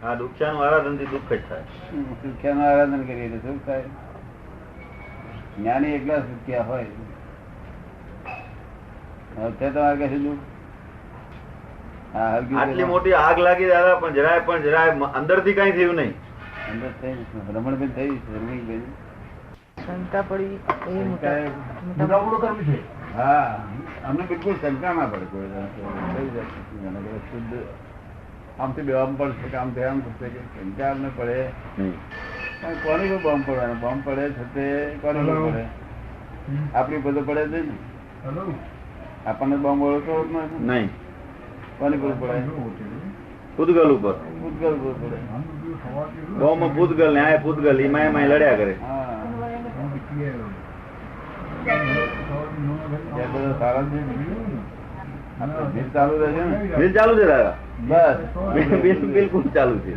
આ દુખ્યાનું આરાધન થી દુઃખ જ થાય. દુખ્યાનું આરાધન કરીએ તો શું થાય? જ્ઞાની એકલા સુખ્યા હોય. તમારે કશું દુઃખ? આટલી મોટી આગ લાગી દાદા, પણ જરાય અંદર થી કઈ થયું નહીં. અંદર થઈ રમણબેન થઈ રમણીબેન શંકા પડી હા, અમને બિલકુલ શંકા ના પડે કોઈ શુદ્ધ આમથી બે આમ પડશે કે આમથી આમ થશે કે શંકા અમને પડે કોની કોઈ બોમ્બ પડવાનો? બોમ્બ પડે છે કોની પડે? આપણી બધું પડે છે ને. આપણને બોમ્બ ઓળખતો નહીં. કોની પર પડે? પૂતગલ ઉપર. પૂતગલ ઉપર પડે. બોમ્બ પૂતગલ ને આ પૂતગલ એમાં લડ્યા કરે. ચાલુ રહેશે ને? બિલ ચાલુ છે દાદા. બસ બિલકુલ ચાલુ છે.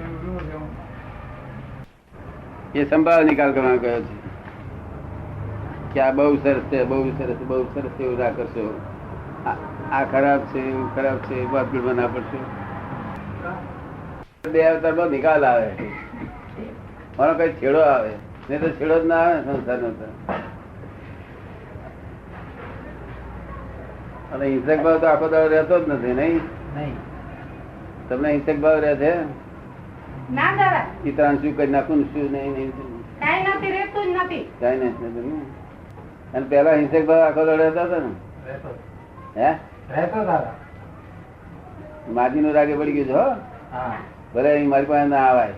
એ સંભાળ નિકાલ કરવાનો કયો છે કે આ બહુ સરસ છે, બહુ સરસ, બહુ સરસ એવું ના કરશો, આ ખરાબ છે, એવું ખરાબ છે, વાપરવા ના પડશે. બે અવતારમાં નિકાલ આવે, મારો કઈ છેડો આવે, નહીં તો છેડો જ ના આવે સંસાર નો. અને હિંસક ભાવ તો આખો દાડો રહેતો જ નથી. નહીં? તમને હિંસક ભાવ રહે છે? ચિત્રાન શું કરી નાખું શું નહીં? અને પેલા હિંસક ભાવ આખો દાડો રહેતા હતા ને? માજી નું રાગે પડી ગયું છે. ભલે અહીં મારી પાસે ના આવાય,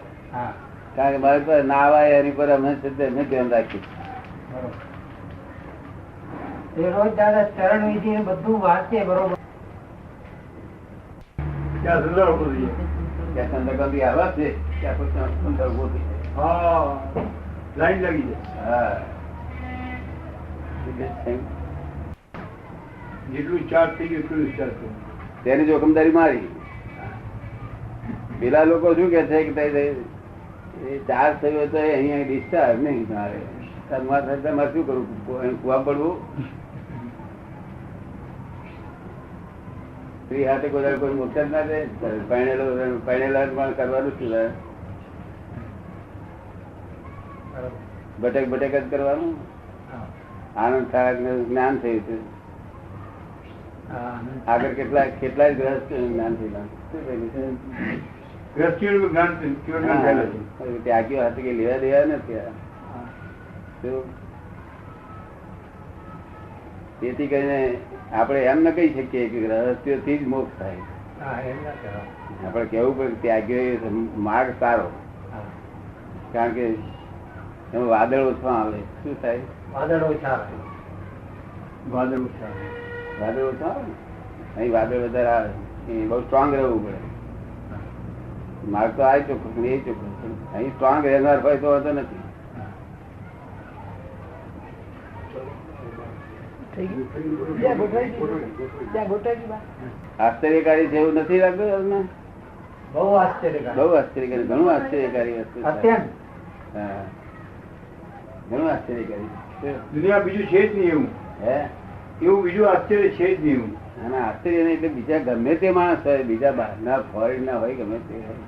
કારણ કે મારી પાસે ના આવાય એની પર અમે ધ્યાન રાખ્યું. રોજ દાદા ચરણ વિધિ બધું વાંચે બરોબર. જેટલું ચાર્જ થઈ ગયું એટલું ચાર્જ તેની જોખમદારી મારી. પેલા લોકો શું કે છે કે ચાર્જ થયો તો અહીંયા ડિસ્ચાર્જ નહીં મારે. મારે શું કરવું? કુવા પડવું? સ્ત્રી હાથે કોઈ મોક્ષ જ ના દે. પરણેલા કરવાનું શું? ભટેક ભટેક જ કરવાનું. આનંદ થાય જ્ઞાન થયું છે. આગળ કેટલાય ગ્રસ્ત જ્ઞાન થયેલા. ત્યાગીઓ હાથે કઈ લેવા દેવા નથી. તેથી કરીને આપણે એમ ન કહી શકીએ કે રહસ્યોથી જ મોક્ષ થાય. આપણે કેવું પડે ત્યાગીઓ માર્ગ સારો, કારણ કે એમાં વાદળ ઓછો આવે. શું થાય? વાદળ ઓછા આવે. વાદળ ઓછા આવે. વાદળ ઓછા આવે ને અહીં વાદળ વધારે આવે. બહુ સ્ટ્રોંગ રહેવું પડે. માર્ગ તો આ ચોખ્ખું એ ચોખ્ખું. અહીં સ્ટ્રોંગ રહેનાર હોય તો વાંધો નથી. આશ્ચર્યકારી છે એવું નથી લાગતું? બહુ આશ્ચર્યકારી, બહુ આશ્ચર્યકારી, ઘણું આશ્ચર્યકારી વસ્તુ. ઘણું આશ્ચર્યકારી. દુનિયા બીજું છે જ નહીં એવું. હે? એવું બીજું આશ્ચર્ય છે જ નહીં એવું. અને આશ્ચર્ય નહીં એટલે બીજા ગમે તે માણસ હોય, બીજા બહારના ફોરેન ના હોય, ગમે તે હોય,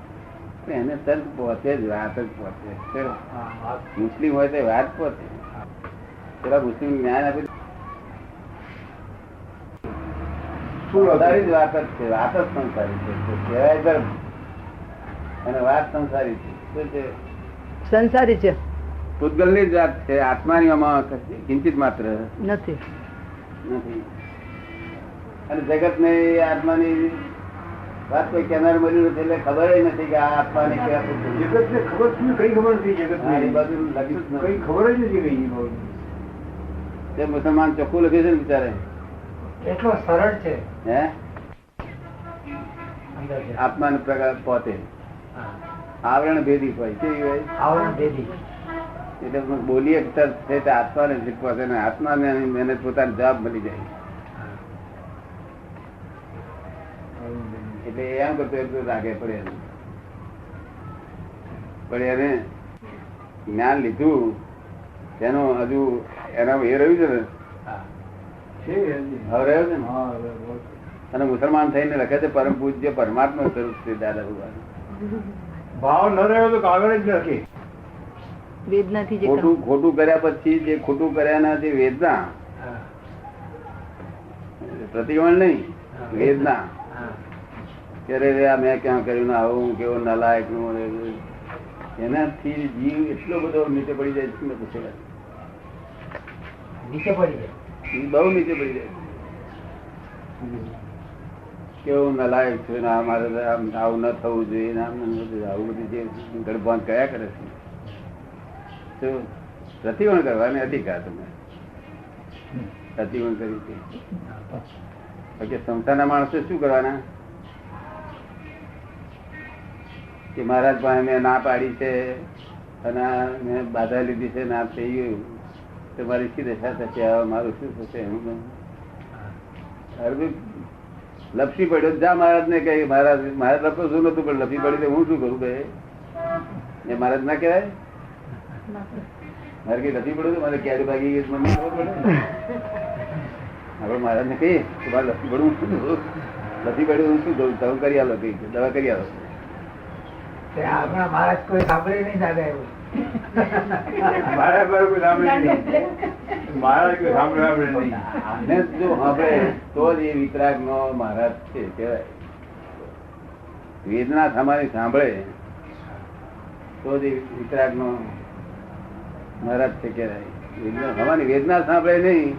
એને તરત પહોંચે જ, વાત જ પહોંચે. મુસ્લિમ હોય તો વાત પહોંચે. પેલા મુસ્લિમ જ્ઞાન આપે સંસારી જ વાત જ છે. વાત જ સંસારી છે. કહેવાય ધર્મ અને વાત સંસારી છે. શું છે? સંસારી છે. પૂતગલ ની જ વાત છે. આત્માની આમાં કિંચિત માત્ર નથી. અને જગત ને આત્માની વાત કોઈ કેનાર મળ્યું નથી એટલે ખબર નથી કે આ આત્માની કે જગત ને ખબર શું? કઈ ખબર નથી જગત એ બાજુ લખ્યું કઈ ખબર જ નથી કઈ. તે મુસલમાન ચોખ્ખું લખ્યું છે ને બિચારે. એટલો સરળ છે. હે? આત્માનો પ્રકાર પોતે આવરણ ભેદી હોય. કેવી હોય? આવરણ ભેદી. એટલે બોલી અક્ષર છે તે આત્માને પહોંચે ને આત્માને એને પોતાનો જવાબ મળી જાય. એટલે એમ કરતો એટલું લાગે પડે. પણ એને જ્ઞાન લીધું તેનું હજુ એના એ રહ્યું છે ને, હવે રહ્યો છે ને. અને મુસલમાન થઈને લખે છે પરમ પૂજ્ય પરમાત્મા સ્વરૂપ છે દાદા ભગવાન. ભાવ ન રહ્યો તો કાગળ જ નથી. વેદનાથી જે ખોટું ખોટું કર્યા પછી જે ખોટું કર્યાના જે વેદના, પ્રતિક્રમણ નહીં, વેદના કે રે આ મેં ક્યાં કર્યું ને આવું કેવો નાલાયક નું, એનાથી જીવ એટલો બધો નીચે પડી જાય છે ને પૂછેલા, નીચે પડી જાય. જીવ બહુ નીચે પડી જાય. કેવું નાલાયક છે ને મારે આવું ન થવું જોઈએ ને આવું બધું જે ગડબાન કયા કરે છે. તો પ્રતિક્રમણ કરવાની અધિકાર તમે પ્રતિક્રમણ કરી છે. બાકી સંસ્થાના માણસો શું કરવાના કે મહારાજ પાસે મેં ના પાડી છે અને મેં બાધા લીધી છે ના થઈ ગયું તો મારી શી દશા થશે, હવે મારું શું થશે. લપસી પડ્યો જા મહારાજ ને કહે મહારાજ મારે લપો શું નતું પણ લપસી પડી તો હું શું કરું કહે એ મહારાજ ના કહેવાય. મારે કઈ લપસી પડ્યું મારે ક્યારે ભાગી ગઈ મને ખબર પડે. હવે મહારાજ ને કહીએ કે મારે લપસી પડવું શું લપસી પડ્યું હું શું કરું તમે કરી આલો કઈ દવા કરી આલો. આપણા મહારાજ કોઈ સાંભળે નહીં દાદા એવું. મારા પર કોઈ સાંભળે નહીં. મારા કોઈ સાંભળે નહીં. આને જો હવે તો જ એ વિતરાગ નો મહારાજ છે કહેવાય. વેદના તમારી સાંભળે તો જ એ વિતરાગ નો મહારાજ છે કહેવાય. વેદના થવાની વેદના સાંભળે નહીં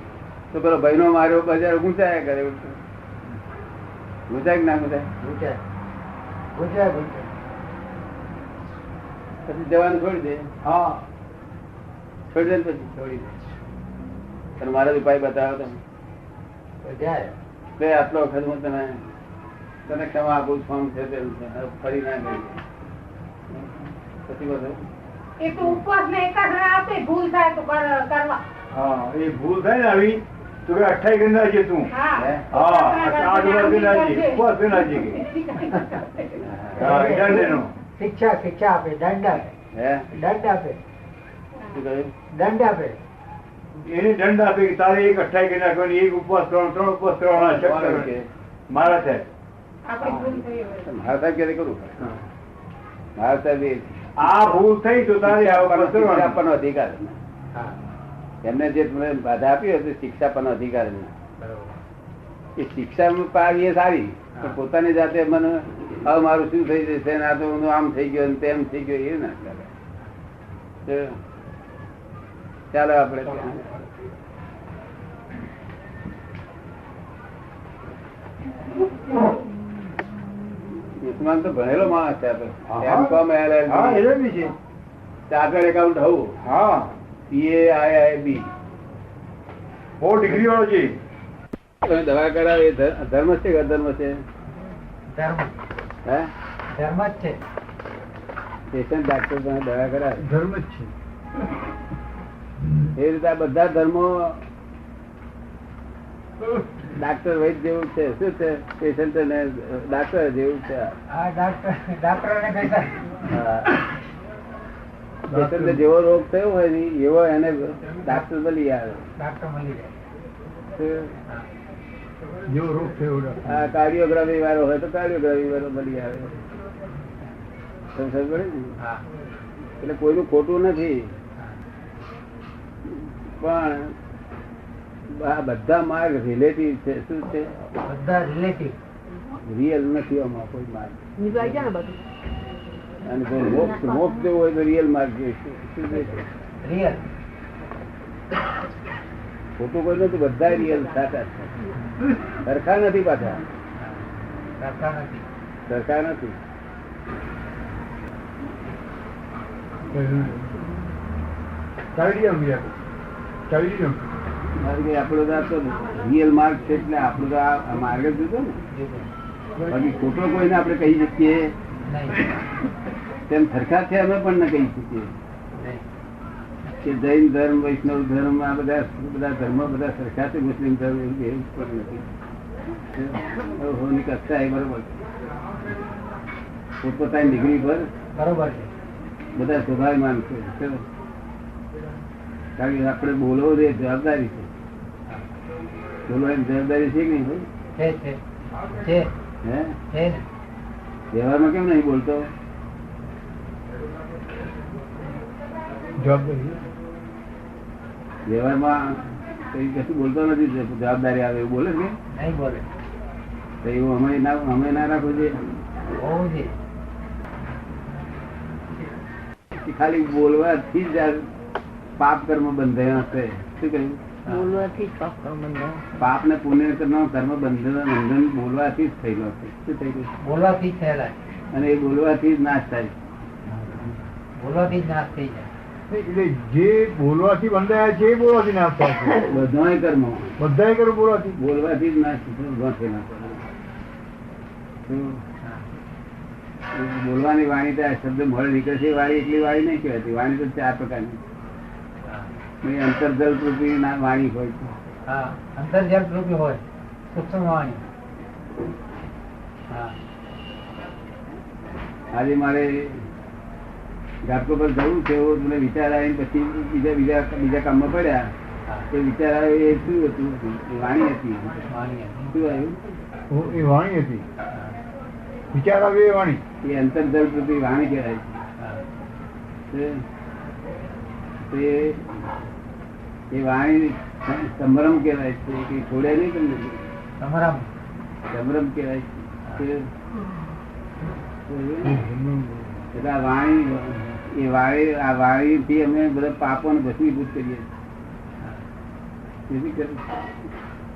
તો પેલો ભાઈ નો માર્યો બજાર ગુંચાયા કરે. ગુંચાય કે ના ગુંચાય? ગુંચાય ગુંચાય ગુંચાય. પછી જવાનું છોડી દે. હા છોડી દે ને પછી છોડી દે. તને મારા જ ઉપાય બતાવો તમે તો જાય. બે આટલો વખત હું તને ક્ષમા આપું ફોર્મ છે તેમ છે ફરી ના કરી પછી બધું એ તો ઉપવાસ ને એકાગ્ર આપે ભૂલ થાય તો કરવા. હા એ ભૂલ થાય ને આવી તો કે 28 કરી નાખજે તું. હા હા 8 કરી નાખજે ઉપવાસ કરી નાખજે કે. હા દંડ એનો. શિક્ષા શિક્ષા આપે દંડ આપે હે દંડ આપે શું કહ્યું? દંડ આપે. એને દંડ આપે કે તારે એક 28 કરી નાખવાની, એક ઉપવાસ કરવાનો, 3 ઉપવાસ કરવાના, શક્તિ કરવાની. મારા સાહેબ આપણી ભૂલ થઈ હોય. મારા સાહેબ ક્યારે કરું? મારા સાહેબ એ આ ભૂલ થઈ તો તારે આ ઉપવાસ શિક્ષા કરવાનો. આપવાનો અધિકાર હા એમને જે તમે બાધા આપી હોય તો શિક્ષા આપવાનો અધિકાર નહીં. બરોબર. એ શિક્ષા પાવી એ સારી પણ પોતાની જાતે મને હવે મારું શું થઈ જશે ને આ તો હું આમ થઈ ગયો ને તેમ થઈ ગયો એ ના ચાલે. ચાલો આપણે મુસલમાન તો ભણેલો માણસ છે આપણે. M.Com હા LLB એ બી છે. ચાર્ટર્ડ એકાઉન્ટ હોવું હા CAIIB 4 ડિગ્રી વાળો છે. તમે દવા કરાવે એ ધર્મ છે કે અધર્મ છે? ધર્મ હે ધર્મ જ છે. પેશન્ટ ડાક્ટર તમે દવા કરાવે ધર્મ જ છે. એ રીતે આ બધા ધર્મો ડાક્ટર વૈદ જેવું છે. શું છે? પેશન્ટ ને ડાક્ટર જેવું છે. આ ડાક્ટર ને કહેતા પેશન્ટ જેવો રોગ થયો હોય ને એવો એને ડાક્ટર મળી આવે. ડાક્ટર મળી જાય. જેવો રોગ થયો આ કાર્ડિયોગ્રાફી વાળો હોય તો કાર્ડિયોગ્રાફી વાળો મળી આવે. સમજ પડે ને? હા એટલે કોઈનું ખોટું નથી પણ આ બધા માર્ગ રિલેટિવ છે. શું છે? બધા રિલેટિવ. રિયલ નથી આમાં કોઈ માર્ગ. નિભાઈ જાય ને બધું. અને જો મોક્ષ મોક્ષ જેવું હોય તો રિયલ માર્ગ જોઈએ. શું છે? રિયલ. ખોટું કોઈ નથી. બધા રિયલ સાચા છે. સરખા નથી પાછા. કરતા નથી. સરખા નથી. આપણો રિયલ માર્ગ છે એટલે આપણું તો આ માર્ગ જ જોતો ને. બાકી ખોટો કોઈને આપણે કહી શકીએ નહીં. તેમ સરખા છે અમે પણ ન કહી શકીએ કે જૈન ધર્મ વૈષ્ણવ ધર્મ આ બધા ધર્મ બધા સરખા છે. મુસ્લિમ ધર્મ એવું પણ નથી. કક્ષા એ બરોબર પોતપોતાની ડિગ્રી પર બરોબર છે. બધા સ્વભાવમાન છે. કારણ કે આપણે બોલવો એ જવાબદારી છે. બોલવાની જવાબદારી છે કે નહીં ભાઈ? છે છે હે છે ને. વ્યવહારમાં કેમ નહીં બોલતો? વ્યવહારમાં કઈ કશું બોલતો નથી, જવાબદારી આવે એવું બોલે છે નહીં બોલે તો એવું અમે ના રાખવું જોઈએ. હોવું જોઈએ. ખાલી બોલવાથી જ આ પાપ કર્મ બંધાયા હશે. શું કહ્યું? બોલવાથી જ પાપ કર્મ બંધાય. પાપ ને પુણ્ય કર્મ બંધન બોલવાથી જ થયેલો છે. શું થઈ ગયું? બોલવાથી જ થયેલા છે. અને એ બોલવાથી જ નાશ થાય. બોલવાથી જ નાશ થઈ જાય. એટલે જે બોલવાથી બંધાયા છે એ બોલવાથી નાશ થાય છે. બધાય કર્મ બધાય કર્મ બોલવાથી. બોલવાથી જ નાશ થયેલા. બોલવાની વાણી તો આ શબ્દ મળે નીકળે છે, વાણી એટલી વાણી નહીં કહેવાતી. વાણી તો 4 પ્રકારની. અંતર્જલ રૂપી વાણી હોય છે. હા, અંતર્જલ રૂપી હોય, સૂક્ષ્મ વાણી. હા, આજે મારે ઘાટકો પર જવું છે એવો મને વિચાર આવીને પછી બીજા કામમાં પડ્યા. તો વિચાર આવ્યો એ શું હતું? એ વાણી હતી. વાણી. શું આવ્યું? એ વાણી હતી. વિચાર આવે એ વાણી. એ અંતર્જલ રૂપી વાણી કહેવાય છે. એ વાણી સંભ્રમ કહેવાય છે કે છોડે નહીં તમને. સંભ્રમ કહેવાય છે. એટલે આ વાણી થી અમે બધા પાપો ને ભસ્મીભૂત કરીએ.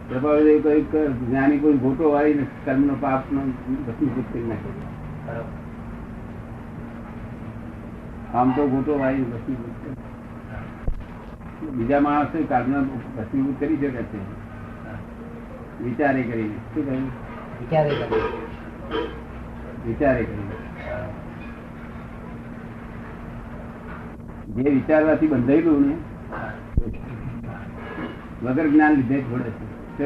પ્રભાવદેવ કહ્યું જ્ઞાની કોઈ ગોટો વાળી કર્મ નો પાપ નો ભસ્મીભૂત કરી નાખે. આમ તો ગોટો વાળી ભસ્મીભૂત કરે. બીજા માણસો કર્મ ભસ્મીભૂત કરી શકે છે વિચારે કરીને. શું કહ્યું? વિચારે કરીને. જે વિચારવાથી બંધાયેલું ને વગર જ્ઞાન લીધે છોડે છે.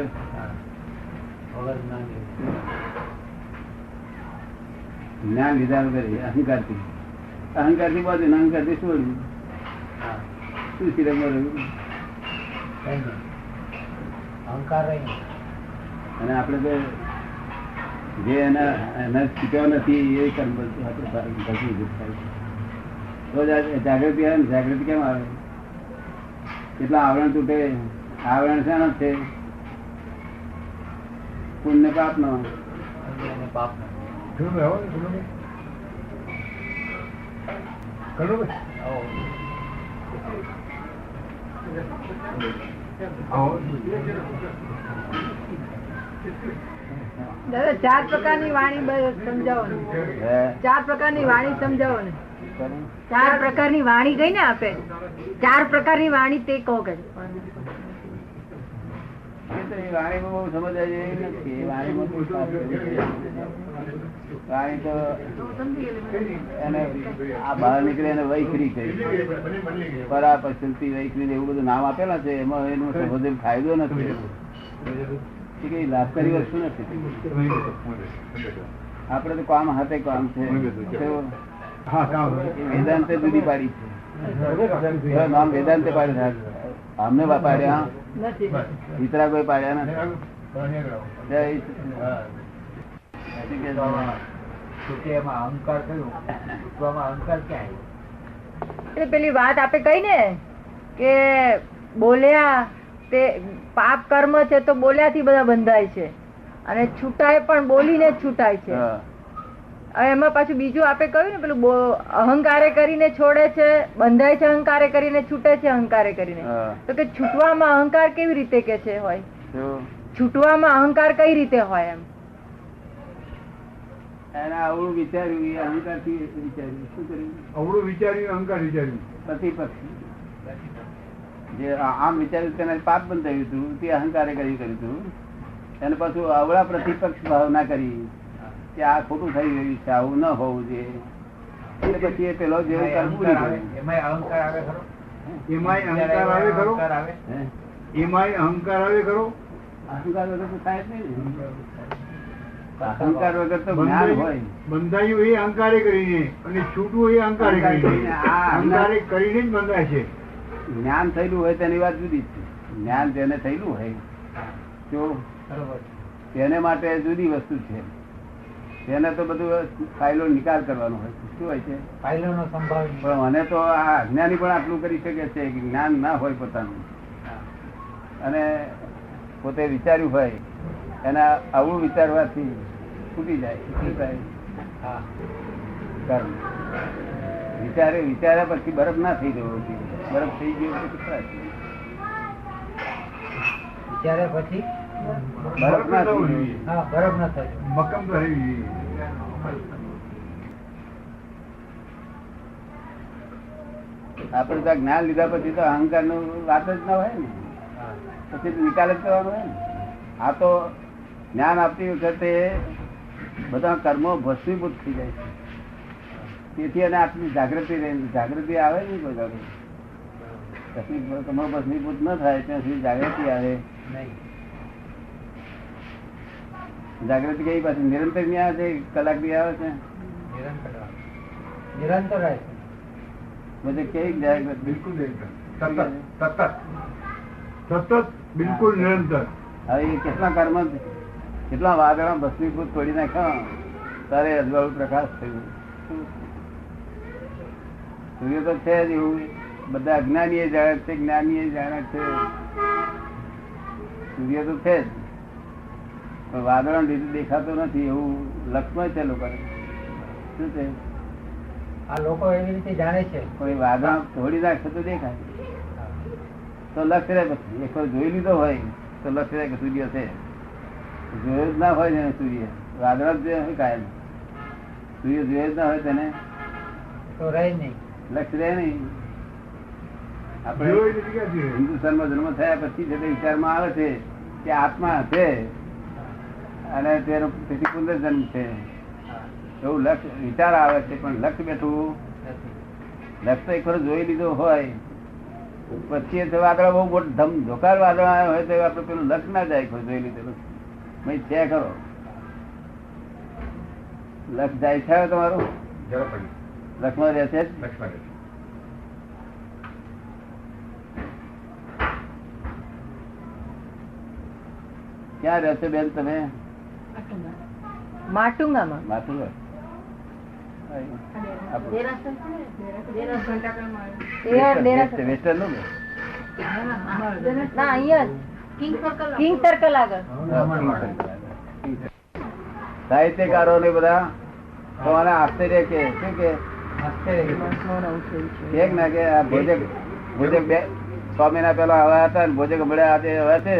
જ્ઞાન લીધા વગર અહંકારથી બાજુ અહંકારથી છોડ્યું. શું શિરમમાં રહ્યું? અહંકાર રહી. અને આપણે તો જે એના શીખ્યો નથી એ કર્મ આપણે ભસ્મીભૂત થાય. તો જાગૃતિ આવે ને. જાગૃતિ કેમ આવે? કેટલા આવરણ તૂટે. આવરણ શાનો છે? પુણ્ય પાપ નો. પાપ દાદા 4 પ્રકારની વાણી સમજાવો ને. 4 પ્રકારની વાણી સમજાવો ને. 4 પ્રકારની વાણી ગઈ ને આપે. 4 પ્રકારની વાણી તે કહો કે. વાણીમાં બહુ સમજાય જેવી નથી. વાણી તો એને આ બહાર નીકળે એને વૈખરી કહી. પરા પસંતી વૈખરી એવું બધું નામ આપેલા છે. એમાં એનો સંબંધ ફાયદો નથી. કઈ લાભકારી વસ્તુ નથી. આપડે તો કામ હાથે કામ છે. વેદાંતે જુદી પાડી છે. નામ વેદાંતે પાડે. અમને પાડ્યા વિતરા કોઈ પાડ્યા નથી. અહંકાર કયું? અહંકાર ક્યાં? એટલે પેલી વાત આપે કહી ને કે બોલ્યા તે પાપ કર્મ છે તો બોલ્યાથી બધા બંધાય છે અને છૂટાય પણ બોલીને જ છૂટાય છે. હવે એમાં પાછું બીજું આપે કહ્યું ને પેલું અહંકારે કરીને છોડે છે, બંધાય છે અહંકારે કરીને, છૂટે છે અહંકારે કરીને. તો કે છૂટવામાં અહંકાર કેવી રીતે કે છે હોય? છૂટવામાં અહંકાર કઈ રીતે હોય? એમ અવળું વિચાર્યું એ અહંકાર થી વિચાર્યું. શું કર્યું? અવળું વિચાર્યું અહંકાર વિચાર્યું. પ્રતિપક્ષ જે આમ વિચાર્યું તેને પાપ બંધાયું હતું તે અહંકારે કર્યું હતું. એને પાછું અવળા પ્રતિપક્ષ ભાવના કરી કે આ ખોટું થઈ ગયું છે, આવું ન હોવું જોઈએ. એટલે પછી એ પેલો જે એમાં અહંકાર આવે ખરો? એમાંય અહંકાર આવે ખરો? એમાંય અહંકાર આવે ખરો? અહંકાર વગર તો થાય જ નહીં. અહંકાર વગર તો જ્ઞાન હોય. બંધાયું એ અહંકારે કરીને અને છૂટવું એ અહંકારે કરીને. અહંકારે કરીને જ બંધાય છે. જ્ઞાન થયેલું હોય તેની વાત જુદી છે. જ્ઞાન જેને થયેલું હોય તો તેને માટે જુદી વસ્તુ છે. તેને તો બધું ફાઇલો નિકાલ કરવાનો હોય છે. શું હોય છે? ફાઇલોનો સંભાવ પણ મને તો આ અજ્ઞાની પણ આટલું કરી શકે છે કે જ્ઞાન ના હોય પોતાનું અને પોતે વિચાર્યું હોય એના આવું વિચારવાથી છૂટી જાય. શું થાય? હા કર્મ વિચાર્યા પછી બરફ ના થઈ જવો જોઈએ. બરફ થઈ ગયો પછી ખરાબ. વિચારે પછી બરફ ના થઈ ગયો. હા બરફ ન થાય. મક્કમ તો રહેવી આપણે તો આ જ્ઞાન લીધા પછી તો અહંકાર નું વાત જ ના હોય ને, પછી તો નિકાલ જ કરવાનો હોય ને. આ તો જ્ઞાન આપતી વખતે બધા કર્મો ભસ્મીભૂત થઈ જાય છે. તેથી એને આટલી જાગૃતિ આવે ને બધા કર્મો ભસ્મીભૂત ન થાય ત્યાં સુધી જાગૃતિ આવે નહીં. જાગૃતિ કઈ પાછી નિરંતર ની આવે છે, કલાક ની આવે છે, નિરંતર રહે છે. બધી કેવી જાગૃતિ? બિલકુલ નિરંતર. સતત બિલકુલ નિરંતર. હવે એ કેટલા કર્મ કેટલા વાદળા ભસ્મીભૂત તોડી નાખ્યા તારે અજવાળું પ્રકાશ થયું. સૂર્ય તો છે જ એવું. બધા અજ્ઞાની એ જાણે છે, જ્ઞાની એ જાણે છે. સૂર્ય તો છે જ પણ વાદળા લીધે દેખાતો નથી એવું લક્ષમાં છે લોકોને. શું છે? આ લોકો એવી રીતે જાણે છે. કોઈ વાદળા તોડી નાખશે તો દેખાય તો લક્ષ રહે. પછી એક વાર જોઈ લીધો હોય તો લક્ષ રહે કે સૂર્ય છે. જોયો જ ના હોય ને સૂર્ય, વાદળા જ હોય કાયમ. સૂર્ય જોયો જ ના હોય તેને તો રહે નહીં. લક્ષ રહે નહીં. આપણે જોઈ નથી ક્યાંથી રહે? હિન્દુસ્તાનમાં જન્મ થયા પછી જે વિચારમાં આવે છે કે આત્મા છે અને તેનો તેથી પુનર્જન્મ છે એવું લક્ષ વિચાર આવે છે. પણ લક્ષ બેઠું લક્ષ તો એક વાર જોઈ લીધો હોય પછી એ વાદળા બહુ મોટો ધોકાર વાદળા આવ્યો હોય તો આપડે પેલું લક્ષ ના જાય. જોઈ લીધેલું છે કરો લક્ષ જાય છે તમારું જરા પડી. લક્ષમાં રહે છે જ. લક્ષ્મણ રહે. ક્યાં રહે છે બેન તમે? માટુંગામાં. માથું વેસ્ટર્ન નું ના અહીંયા કિંગ સર્કલ આગળ. સાહિત્યકારો ને બધા તમારે આશ્ચર્ય કે શું કે ના કે આ ભોજક બે 6 મહિના પેલા આવ્યા હતા ને ભોજક હમણાં આજે આવ્યા છે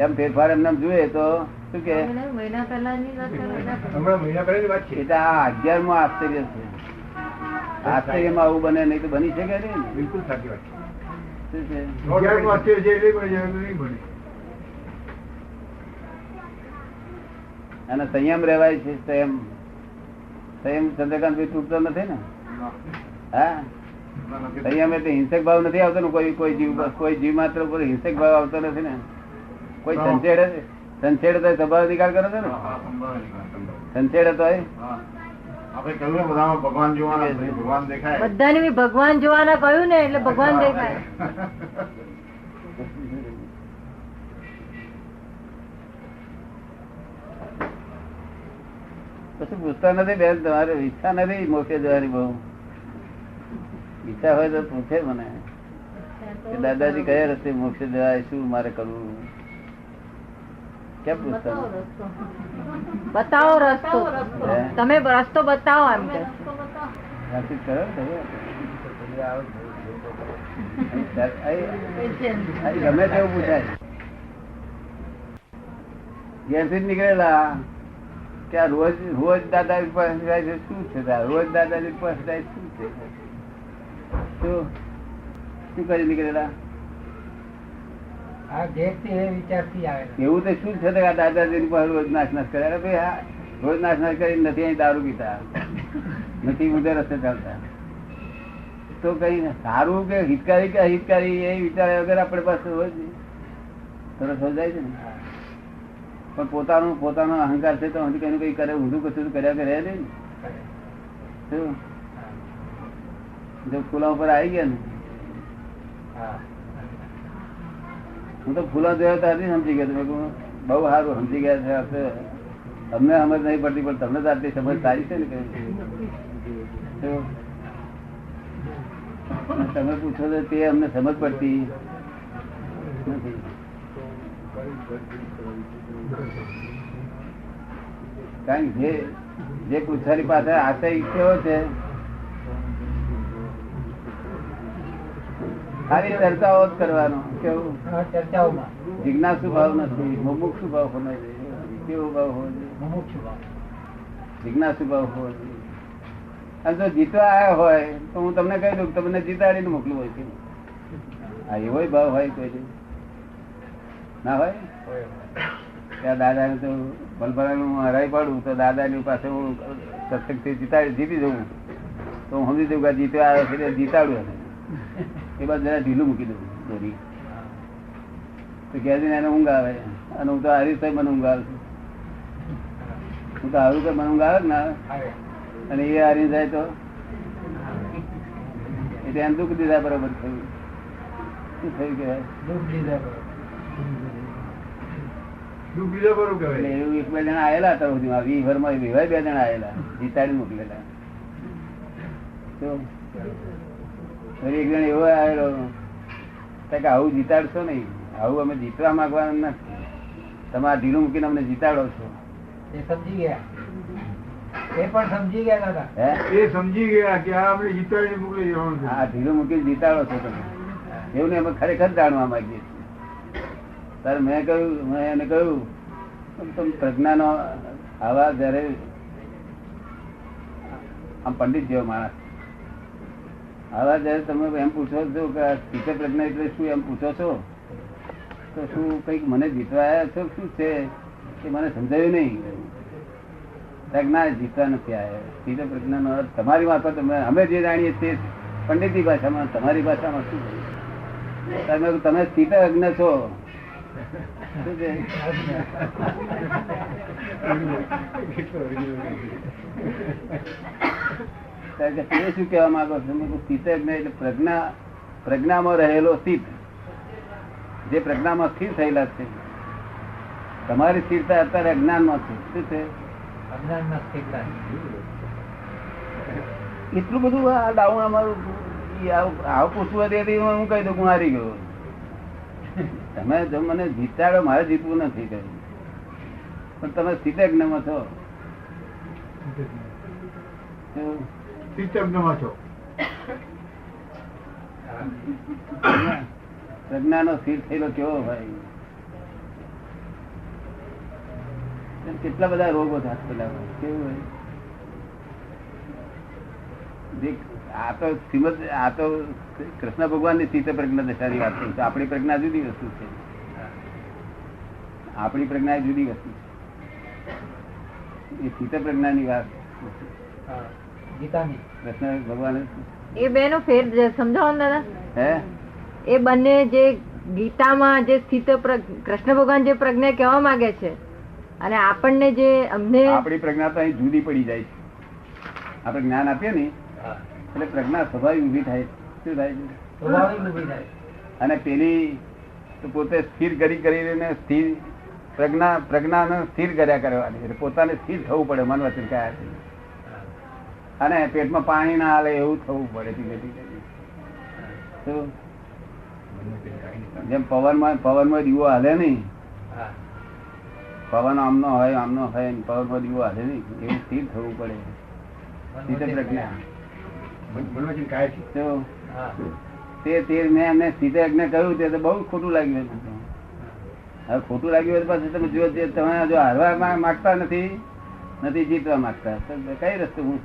એમ ફેરફાર એમને જોઈએ તો શું કે મહિના પહેલાની વાત કરે. હમણાં મહિના પહેલાની વાત છે. એટલે આ 11મું આશ્ચર્ય છે. આશ્ચર્યમાં આવું બને નહીં તો બની શકે નહીં ને. બિલકુલ સાચી વાત છે. શું છે? 11મું આશ્ચર્ય છે એટલે કોઈ જરૂર નહીં બને. અને સંયમ રહેવાય છે. સંયમ ચંદ્રકાંત તૂટતો નથી ને. હા સંયમ એટલે હિંસક ભાવ નથી આવતો ને. કોઈ જીવ માત્ર ઉપર હિંસક ભાવ આવતો નથી ને. કોઈ સંછેડે તો સ્વભાવ નિકાલ કરો છો ને. સંછેડે તો આપણે કહ્યું ને બધામાં ભગવાન જોવાના ભગવાન દેખાય. બધાને બી ભગવાન જોવાના કહ્યું ને એટલે ભગવાન દેખાય. પછી પૂછતા નથી બેન તમારે ઈચ્છા નથી મોક્ષે જવાની? બહુ ઈચ્છા હોય તો પૂછે મને કે દાદાજી કયા રસ્તે મોક્ષે જવાય, શું મારે કરવું? કેમ પૂછતા નથી? બતાવો રસ્તો. તમે રસ્તો બતાવો એમ કે વાતચીત કરો ને ગમે તેવું પૂછાય. ઘેરથી જ નીકળેલા કે આ રોજ દાદાજી પાસે જાય છે શું છે? રોજ દાદાજી પાસે જાય શું છે? શું કરી નીકળેલા? આ ઘેરથી એ વિચારથી આવેલા. એવું તો શું છે કે દાદાજી પાસે રોજ નાશ કરે? ભાઈ હા રોજ નાશ કરી નથી અહીં દારૂ પીતા, નથી ઉધર રસ્તે ચાલતા. તો કઈ સારું કે હિતકારી કે અહિતકારી એ વિચાર વગર આપણે પાસે હોય જ સરસ હો જાય છે ને. પણ પોતાનો અહંકાર છે તો કઈ કઈ કરે, ઊંધું કશું કર્યા કે રહે નહીં ને. જો ફૂલા ઉપર આવી ગયા ને, હું તો ફૂલા જોયા હતા સમજી ગયા. તમે બહુ સારું સમજી ગયા છે. અમને સમજ નહીં પડતી પણ તમને તો આટલી સમજ સારી છે ને કે તમે પૂછો તો તે અમને સમજ પડતી નથી. કારણ કે જે પૂછવાની પાસે આશય કેવો છે, ખાલી ચર્ચાઓ જ કરવાનો. કેવું ચર્ચાઓમાં જિજ્ઞાસુ ભાવ નથી, મુમુક્ષુ ભાવ હોવો જોઈએ. કેવો ભાવ હોવો જોઈએ? મુમુક્ષુ ભાવ. જિજ્ઞાસુ ભાવ હોવો જોઈએ. અને જો જીતવા આવ્યા હોય તો હું તમને કહી દઉં તમને જીતાડીને મોકલું હોય છે. આ એવો ભાવ હોય કોઈ ના હોય. ત્યાં દાદા ને તો બલભરાનું હરાઈ પાડું તો દાદાની પાસે હું સત્સંગથી જીતી જવું તો હું સમજી દઉં કે જીતવા આવ્યો છે જીતાડું એને. એ બાદ જરા ઢીલું મૂકી દઉં દોરી તો ક્યાંથી એને ઊંઘ આવે. અને હું તો હારી સાહેબ મને ઊંઘ આવે છું. હું તો હારું કે મને ઊંઘ આવે ને અને એ હારી જાય તો એટલે એમ દુઃખ દીધા બરોબર થયું. શું થયું કહેવાય? દુઃખ દીધા કરો. એટલે એવું એક બે જણા આવેલા હતા સુધીમાં 20 વર્ષમાં વિવાહ 2 જણા આવેલા જીતાડી મોકલેલા. તો ફરી એક જણ એવો આવેલો કે આવું જીતાડશો નહીં, આવું અમે જીતવા માંગવાનું નથી, તમે આ ઢીલું મૂકીને અમને જીતાડો છો. એ સમજી ગયા, એ પણ સમજી ગયા દાદા. હે એ સમજી ગયા કે આ આપણે જીતાડીને મોકલી જવાનું છે. આ ઢીલું મૂકીને જીતાડો છો તમે, એવું નહીં. અમે ખરેખર જાણવા માંગીએ છીએ. ત્યારે મેં એને કહ્યું તમે પ્રજ્ઞાનો આવા જયારે આમ પંડિત જેવો માણસ આવા જયારે તમે એમ પૂછો છો કે સ્થિત પ્રજ્ઞા એટલે શું એમ પૂછો છો તો શું કઈક મને જીતવા આવ્યા છો શું છે એ મને સમજાયું નહીં. પ્રજ્ઞા જીતવા નથી આવ્યા. સ્થિત પ્રજ્ઞાનો અર્થ તમારી મારફત અમે જે જાણીએ છીએ પંડિતની ભાષામાં, તમારી ભાષામાં શું તમે સ્થિત અજ્ઞ છો. શું છે? શું કેવા માંગો છો? સ્થિત અજ્ઞ એટલે પ્રજ્ઞામાં રહેલો સ્થિત, જે પ્રજ્ઞામાં સ્થિર થયેલા છે. તમારી સ્થિરતા અત્યારે અજ્ઞાનમાં છે. શું છે? અજ્ઞાનમાં સ્થિરતા. એટલું બધું આ ડાઉન અમારું આવું પૂછવું હતી હું કહી દઉં હું હારી ગયો. તમે જો મને જીતાડો, મારે જીતવું નથી કહ્યું, પણ તમે સ્થિત અજ્ઞામાં છો. પ્રજ્ઞાનો સ્થિર થયેલો કેવો ભાઈ? કેટલા બધા રોગો થાય પેલા. કેવું હોય? આ તો કૃષ્ણ ભગવાન ની સ્થિત પ્રજ્ઞા દશાની વાત છે. આપણી પ્રજ્ઞા જુદી વસ્તુ છે. આપણી પ્રજ્ઞા જુદી વસ્તુ છે. એ સ્થિત પ્રજ્ઞા ની વાત ગીતાની કૃષ્ણ ભગવાન એ બે નો ફેર સમજાવો ને દાદા. હે એ બંને જે ગીતામાં જે સ્થિત કૃષ્ણ ભગવાન જે પ્રજ્ઞા કહેવા માંગે છે અને આપણને જે અમને આપણી પ્રજ્ઞા તો અહીં જુદી પડી જાય છે. આપણે જ્ઞાન આપીએ ને એટલે પ્રજ્ઞા સ્વભાવિક ઉભી થાય. શું થાય છે? સ્વાભાવિક ઊભી થાય. અને પેલી તો પોતે સ્થિર કરીને સ્થિર પ્રજ્ઞાને સ્થિર કર્યા કરવાની. એટલે પોતાને સ્થિર થવું પડે મન વચન કાયાથી. અને પેટમાં પાણી ના હાલે એવું થવું પડે. ધીમે ધીમે જેમ પવનમાં દીવો હાલે નહીં, પવન આમનો હોય પવનમાં દીવો હાલે નહીં, એવું સ્થિર થવું પડે. સ્થિત પ્રજ્ઞા તે મેં એમને સ્થિત અજ્ઞ કહ્યું તે તો બહુ ખોટું લાગ્યું. હવે ખોટું લાગ્યું પાછું તમે જો તમે જો હારવા માંગતા નથી જીતવા માંગતા, કઈ રસ્તે હું